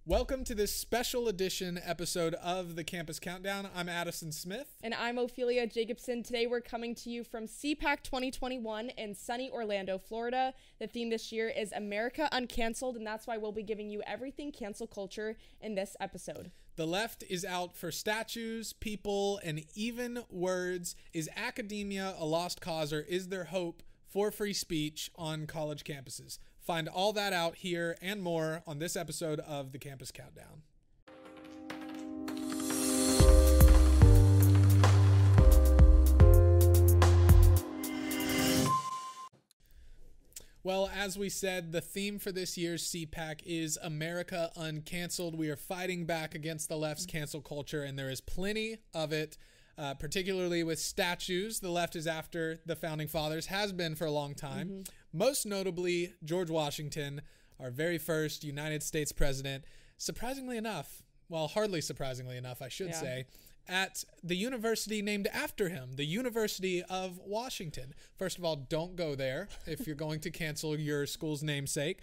Welcome to this special edition episode of the Campus Countdown. I'm Addison Smith. And I'm Ophelie Jacobson. Today we're coming to you from CPAC 2021 in sunny Orlando, Florida. The theme this year is America Uncanceled, and that's why we'll be giving you everything cancel culture in this episode. The left is out for statues, people, and even words. Is academia a lost cause, or is there hope for free speech on college campuses? Find all that out here and more on this episode of the Campus Countdown. Well, as we said, the theme for this year's CPAC is America Uncanceled. We are fighting back against the left's cancel culture, and there is plenty of it. Particularly with statues. The left is after the founding fathers, has been for a long time. Most notably, George Washington, our very first United States president. Surprisingly enough, well, hardly surprisingly enough, I should say, at the university named after him, the University of Washington. First of all, don't go there if you're going to cancel your school's namesake.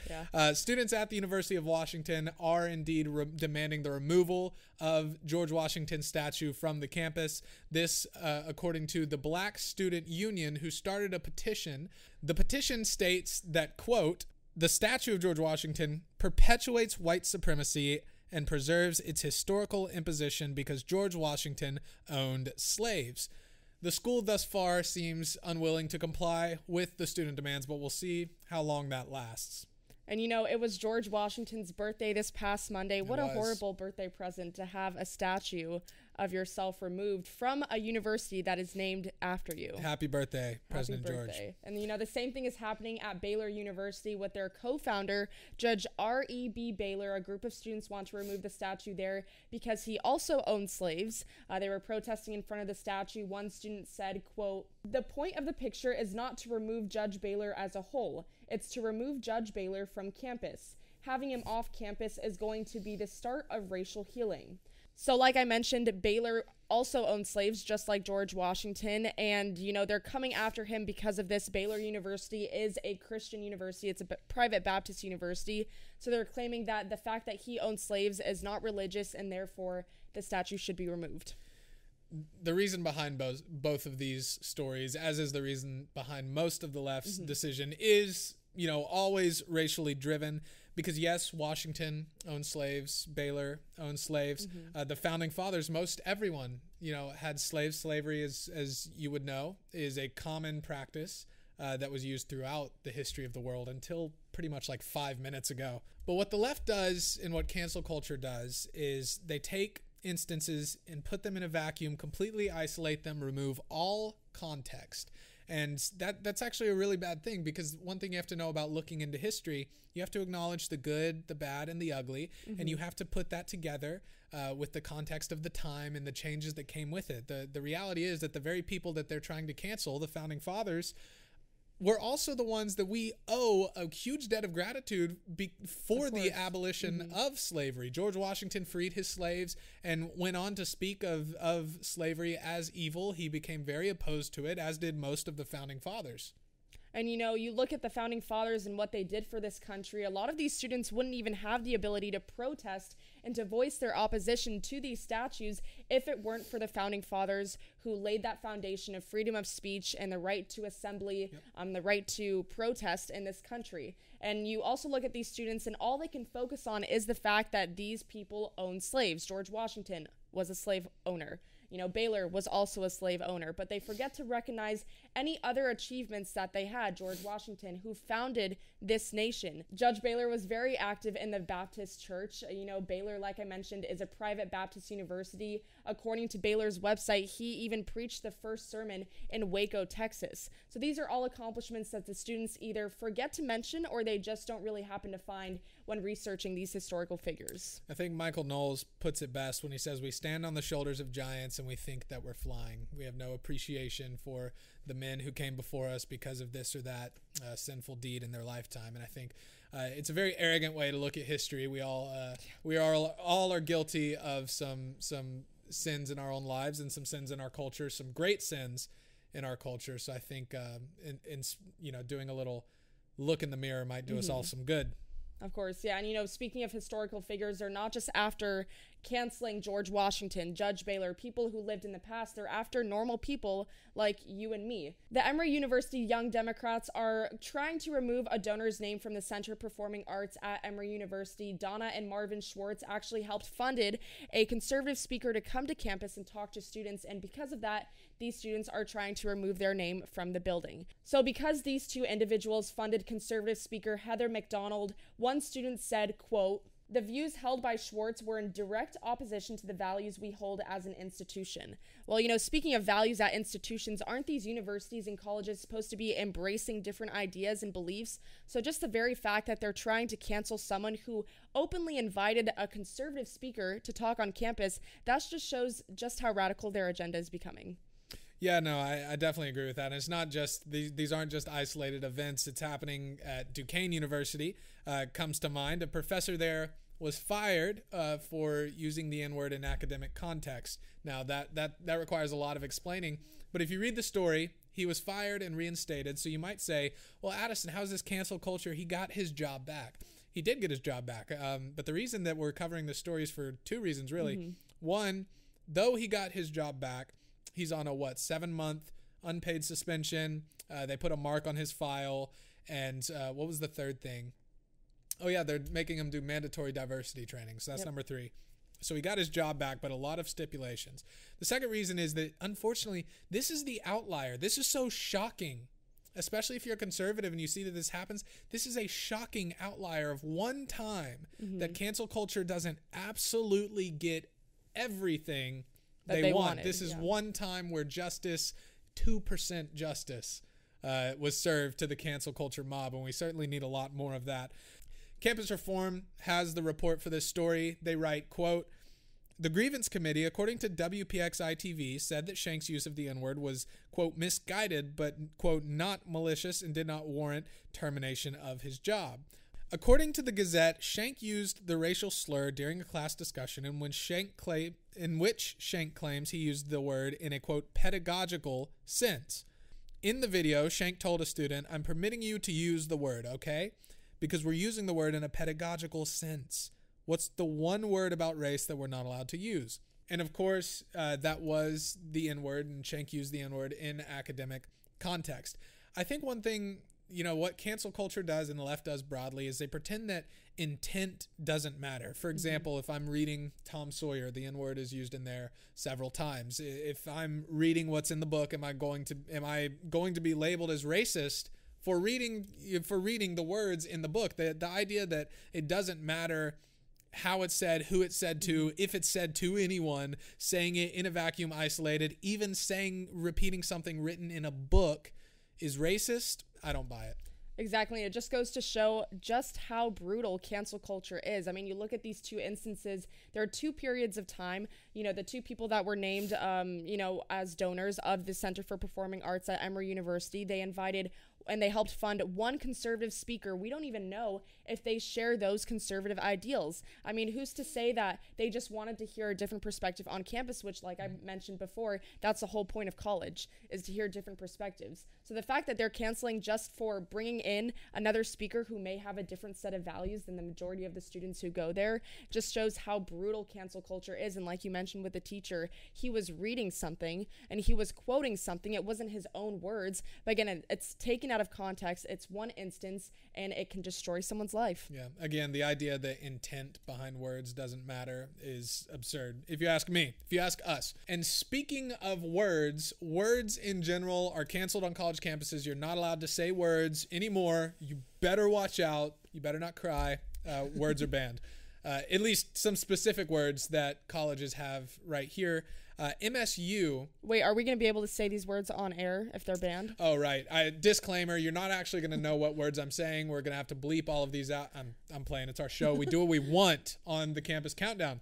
Students at the University of Washington are indeed demanding the removal of George Washington's statue from the campus. This, according to the Black Student Union, who started a petition. The petition states that, quote, "The statue of George Washington perpetuates white supremacy and preserves its historical imposition because George Washington owned slaves." The school thus far seems unwilling to comply with the student demands, but we'll see how long that lasts. And you know, it was George Washington's birthday this past Monday. What a horrible birthday present to have a statue of yourself removed from a university that is named after you. Happy birthday, President George. And you know, the same thing is happening at Baylor University with their co-founder, Judge R.E.B. Baylor. A group of students want to remove the statue there because he also owned slaves. They were protesting in front of the statue. One student said, quote, "The point of the picture is not to remove Judge Baylor as a whole. It's to remove Judge Baylor from campus. Having him off campus is going to be the start of racial healing." So like I mentioned, Baylor also owned slaves just like George Washington, and you know, they're coming after him because of this. Baylor University is a Christian university. It's a private Baptist university. So they're claiming that the fact that he owned slaves is not religious, and therefore the statue should be removed. The reason behind both of these stories, as is the reason behind most of the left's decision, is, you know, always racially driven. Because yes, Washington owned slaves, Baylor owned slaves. The founding fathers, most everyone, you know, had slaves. Slavery, as you would know, is a common practice that was used throughout the history of the world until pretty much like 5 minutes ago. But what the left does and what cancel culture does is they take instances and put them in a vacuum, completely isolate them, remove all context. And that's actually a really bad thing, because one thing you have to know about looking into history, you have to acknowledge the good, the bad, and the ugly, and you have to put that together with the context of the time and the changes that came with it. The reality is that the very people that they're trying to cancel, the founding fathers, were also the ones that we owe a huge debt of gratitude for the abolition of slavery. George Washington freed his slaves and went on to speak of slavery as evil. He became very opposed to it, as did most of the founding fathers. And you know, you look at the founding fathers and what they did for this country. A lot of these students wouldn't even have the ability to protest and to voice their opposition to these statues if it weren't for the founding fathers who laid that foundation of freedom of speech and the right to assembly, the right to protest in this country. And you also look at these students, and all they can focus on is the fact that these people owned slaves. George Washington was a slave owner. You know, Baylor was also a slave owner, but they forget to recognize any other achievements that they had. George Washington, who founded this nation. Judge Baylor was very active in the Baptist church. You know, Baylor, like I mentioned, is a private Baptist university. According to Baylor's website, he even preached the first sermon in Waco, Texas. So these are all accomplishments that the students either forget to mention or they just don't really happen to find when researching these historical figures. I think Michael Knowles puts it best when he says, "We stand on the shoulders of giants and we think that we're flying. We have no appreciation for the men who came before us because of this or that sinful deed in their lifetime." And I think it's a very arrogant way to look at history. We all are guilty of some sins in our own lives and some sins in our culture, some great sins in our culture. So I think in doing a little look in the mirror might do us all some good. Of course, yeah. And, you know, speaking of historical figures, they're not just after canceling George Washington, Judge Baylor, people who lived in the past. They're after normal people like you and me. The Emory University Young Democrats are trying to remove a donor's name from the Center of Performing Arts at Emory University. Donna and Marvin Schwartz actually helped funded a conservative speaker to come to campus and talk to students, and because of that, these students are trying to remove their name from the building. So because these two individuals funded conservative speaker Heather McDonald, one student said, quote, "The views held by Schwartz were in direct opposition to the values we hold as an institution." Well, you know, speaking of values at institutions, aren't these universities and colleges supposed to be embracing different ideas and beliefs? So just the very fact that they're trying to cancel someone who openly invited a conservative speaker to talk on campus, that just shows just how radical their agenda is becoming. Yeah, no, I definitely agree with that. And it's not just, these aren't just isolated events. It's happening at Duquesne University. Comes to mind. A professor there was fired for using the N-word in academic context. Now, that requires a lot of explaining. But if you read the story, he was fired and reinstated. So you might say, well, Addison, how's this cancel culture? He got his job back. He did get his job back. But the reason that we're covering this story is for two reasons, really. Mm-hmm. One, though he got his job back, he's on a 7-month unpaid suspension. They put a mark on his file. And what was the third thing? Oh, yeah, they're making him do mandatory diversity training. So that's number 3. So he got his job back, but a lot of stipulations. The second reason is that, unfortunately, this is the outlier. This is so shocking, especially if you're a conservative and you see that this happens. This is a shocking outlier of one time that cancel culture doesn't absolutely get everything they want. Wanted, this is one time where justice, 2% justice, was served to the cancel culture mob, and we certainly need a lot more of that. Campus Reform has the report for this story. They write, quote, "The grievance committee, according to WPXI-TV, said that Shank's use of the N-word was, quote, misguided, but, quote, not malicious and did not warrant termination of his job. According to the Gazette, Shank used the racial slur during a class discussion in which Shank claims he used the word in a, quote, pedagogical sense. In the video, Shank told a student, 'I'm permitting you to use the word, okay? Because we're using the word in a pedagogical sense. What's the one word about race that we're not allowed to use?' And of course, that was the N-word, and Shank used the N-word in academic context. I think one thing, you know, what cancel culture does and the left does broadly is they pretend that intent doesn't matter. For example, if I'm reading Tom Sawyer, the N-word is used in there several times. If I'm reading what's in the book, am I going to be labeled as racist for reading the words in the book? The idea that it doesn't matter how it's said, who it's said to, if it's said to anyone, saying it in a vacuum isolated, even repeating something written in a book is racist, I don't buy it. Exactly. It just goes to show just how brutal cancel culture is. I mean, you look at these two instances, there are 2 periods of time. You know, the 2 people that were named, as donors of the Center for Performing Arts at Emory University, they invited and they helped fund one conservative speaker. We don't even know if they share those conservative ideals. I mean, who's to say that they just wanted to hear a different perspective on campus, which, like I mentioned before, that's the whole point of college, is to hear different perspectives. So the fact that they're canceling just for bringing in another speaker who may have a different set of values than the majority of the students who go there just shows how brutal cancel culture is. And like you mentioned with the teacher, he was reading something and he was quoting something. It wasn't his own words, but again, it's taken out of context. It's one instance and it can destroy someone's life. Yeah. Again, the idea that intent behind words doesn't matter is absurd. If you ask me, if you ask us. And speaking of words in general are canceled on college campuses. You're not allowed to say words anymore. You better watch out. You better not cry. Words are banned. At least some specific words that colleges have right here. MSU. Wait, are we going to be able to say these words on air if they're banned? Oh, right. Disclaimer, you're not actually going to know what words I'm saying. We're going to have to bleep all of these out. I'm playing. It's our show. We do what we want on the Campus Countdown.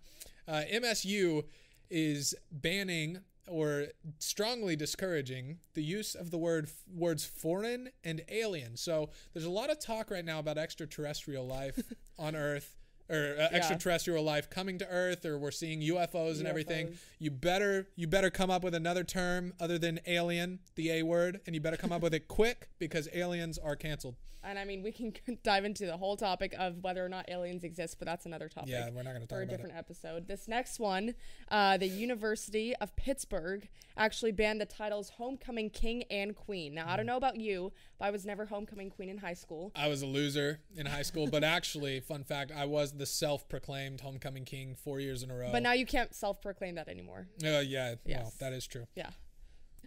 MSU is banning or strongly discouraging the use of the words foreign and alien. So there's a lot of talk right now about extraterrestrial life on Earth. or extraterrestrial life coming to Earth, or we're seeing UFOs and everything, you better come up with another term other than alien, the A word, and you better come up with it quick, because aliens are canceled. And I mean, we can dive into the whole topic of whether or not aliens exist, but that's another topic. Yeah, we're not going to talk about it. For a different episode. This next one, the University of Pittsburgh actually banned the titles Homecoming King and Queen. Now, I don't know about you, but I was never Homecoming Queen in high school. I was a loser in high school, but actually, fun fact, I was the self-proclaimed Homecoming King 4 years in a row. But now you can't self-proclaim that anymore. Yeah, yes. Well, that is true. Yeah.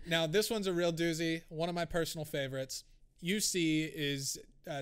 Now, this one's a real doozy. One of my personal favorites. UC is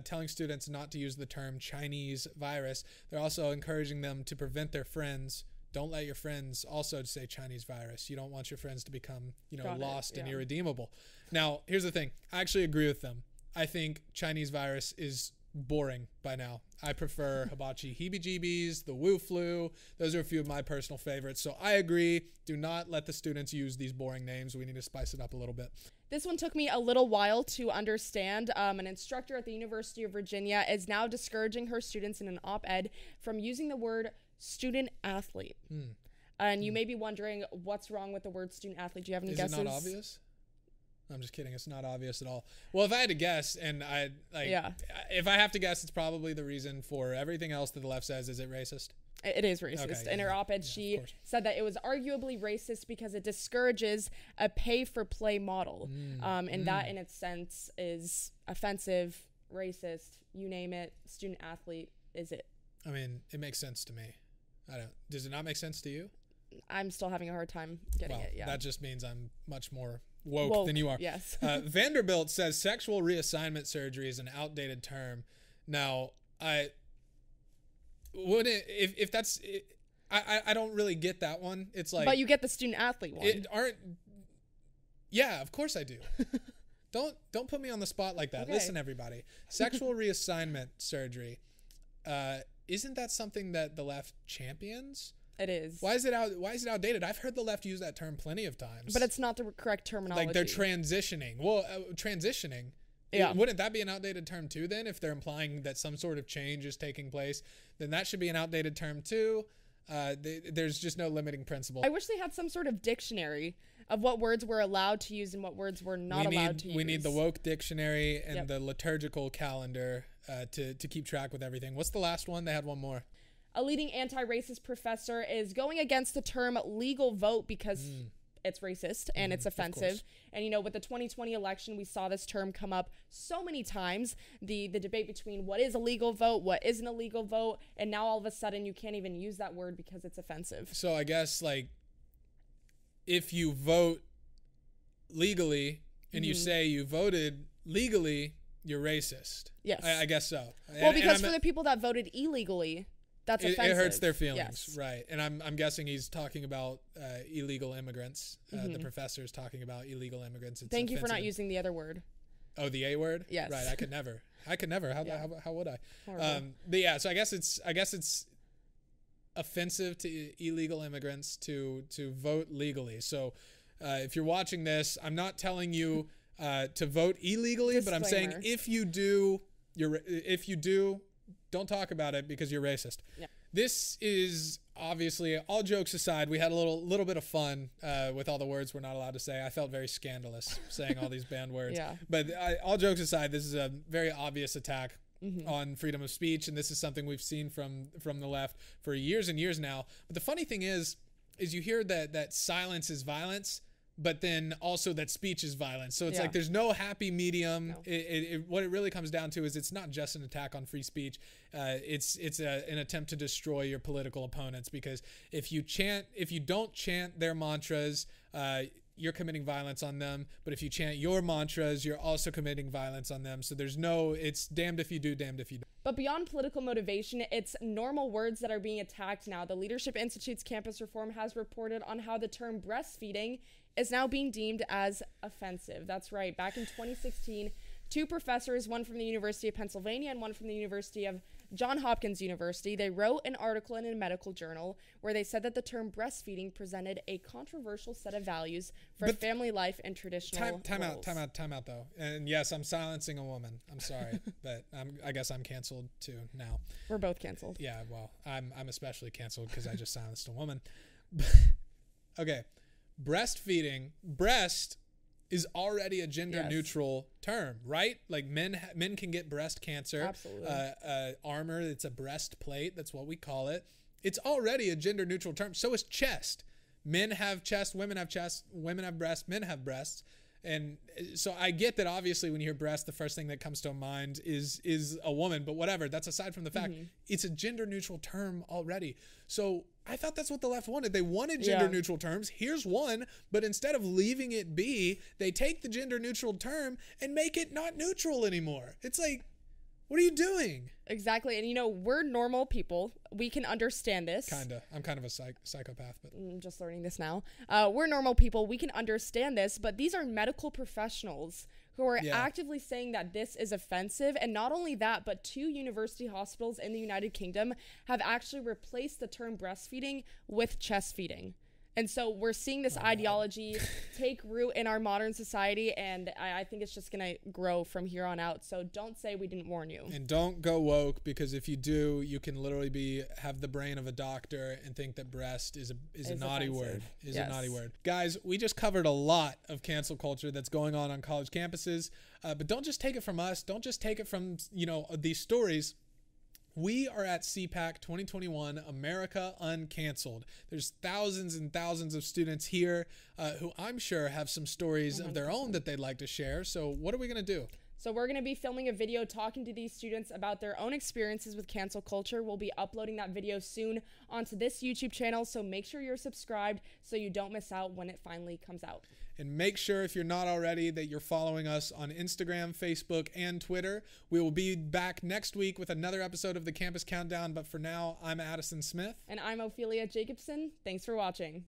telling students not to use the term Chinese virus. They're also encouraging them to prevent their friends. Don't let your friends also say Chinese virus. You don't want your friends to become, lost and irredeemable. Now, here's the thing. I actually agree with them. I think Chinese virus is boring by now. I prefer hibachi heebie-jeebies, the Wu flu. Those are a few of my personal favorites. So I agree. Do not let the students use these boring names. We need to spice it up a little bit. This one took me a little while to understand. An instructor at the University of Virginia is now discouraging her students in an op-ed from using the word student-athlete. And you may be wondering, what's wrong with the word student-athlete? Do you have any guesses? Is it not obvious? I'm just kidding. It's not obvious at all. Well, if I had to guess, and if I have to guess, it's probably the reason for everything else that the left says. Is it racist? It is racist. Okay, in her op-ed, she said that it was arguably racist because it discourages a pay-for-play model. And that, in its sense, is offensive, racist, you name it. Student-athlete is it. I mean, it makes sense to me. Does it not make sense to you? I'm still having a hard time getting it, yeah. That just means I'm much more woke than you are. Yes. Vanderbilt says sexual reassignment surgery is an outdated term. Now, I don't really get that one. It's like, but you get the student athlete one. Yeah, of course I do. Don't put me on the spot like that. Okay. Listen, everybody. Sexual reassignment surgery. Isn't that something that the left champions? It is. Why is it outdated? I've heard the left use that term plenty of times. But it's not the correct terminology. Like they're transitioning. Well, transitioning. Yeah. Wouldn't that be an outdated term too then? If they're implying that some sort of change is taking place, then that should be an outdated term too. There's just no limiting principle. I wish they had some sort of dictionary of what words we're allowed to use and what words we're not allowed to use. We need the woke dictionary and the liturgical calendar to keep track with everything. What's the last one? They had one more. A leading anti-racist professor is going against the term legal vote because it's racist and it's offensive. And, with the 2020 election, we saw this term come up so many times. The debate between what is a legal vote, what isn't a legal vote, and now all of a sudden you can't even use that word because it's offensive. So I guess, if you vote legally and you say you voted legally, you're racist. Yes. I guess so. Well, because for the people that voted illegally, that's offensive. It hurts their feelings, right? And I'm guessing he's talking about illegal immigrants. The professor's talking about illegal immigrants. It's Thank you for not using the other word. Oh, the A word? Yes. Right. I could never. How would I? But yeah. So I guess it's offensive to illegal immigrants to vote legally. So if you're watching this, I'm not telling you to vote illegally, Disclaimer. but I'm saying if you do, don't talk about it because you're racist. Yeah. This is obviously, all jokes aside, we had a little bit of fun with all the words we're not allowed to say. I felt very scandalous saying all these banned words. Yeah. But all jokes aside, this is a very obvious attack on freedom of speech, and this is something we've seen from the left for years and years now. But the funny thing is you hear that silence is violence, but then also that speech is violence. So it's like there's no happy medium. No. What it really comes down to is it's not just an attack on free speech. It's an attempt to destroy your political opponents, because if you don't chant their mantras, you're committing violence on them. But if you chant your mantras, you're also committing violence on them. So it's damned if you do, damned if you don't. But beyond political motivation, it's normal words that are being attacked now. The Leadership Institute's campus reform has reported on how the term breastfeeding is now being deemed as offensive. That's right. Back in 2016, two professors, one from the University of Pennsylvania and one from the University of Johns Hopkins University, they wrote an article in a medical journal where they said that the term breastfeeding presented a controversial set of values for family life and traditional time out though. And yes, I'm silencing a woman. I'm sorry, but I guess I'm canceled too now. We're both canceled. Yeah, well, I'm especially canceled because I just silenced a woman. Okay, breastfeeding. Breast is already a gender neutral term, right? Like men can get breast cancer. Absolutely. Armor, it's a breastplate. That's what we call it. It's already a gender neutral term. So is chest. Men have chest, women have chest, women have breasts, men have breasts. And so I get that obviously when you hear breast, the first thing that comes to mind is a woman, but whatever. That's aside from the fact it's a gender neutral term already. So I thought that's what the left wanted. They wanted gender neutral terms. Here's one, but instead of leaving it be, they take the gender neutral term and make it not neutral anymore. It's like, what are you doing? Exactly. And, you know, we're normal people. We can understand this. Kinda. I'm kind of a psychopath, but I'm just learning this now. We're normal people. We can understand this, but these are medical professionals who are actively saying that this is offensive. And not only that, but 2 university hospitals in the United Kingdom have actually replaced the term breastfeeding with chest feeding. And so we're seeing this ideology take root in our modern society, and I think it's just going to grow from here on out. So don't say we didn't warn you. And don't go woke, because if you do, you can literally have the brain of a doctor and think that breast is a naughty word. A naughty word. Guys, we just covered a lot of cancel culture that's going on college campuses, but don't just take it from us. Don't just take it from, these stories. We are at CPAC 2021, America Uncanceled. There's thousands and thousands of students here who I'm sure have some stories of their own that they'd like to share. So what are we going to do? So we're going to be filming a video talking to these students about their own experiences with cancel culture. We'll be uploading that video soon onto this YouTube channel, so make sure you're subscribed so you don't miss out when it finally comes out. And make sure, if you're not already, that you're following us on Instagram, Facebook, and Twitter. We will be back next week with another episode of the Campus Countdown. But for now, I'm Addison Smith. And I'm Ophelie Jacobson. Thanks for watching.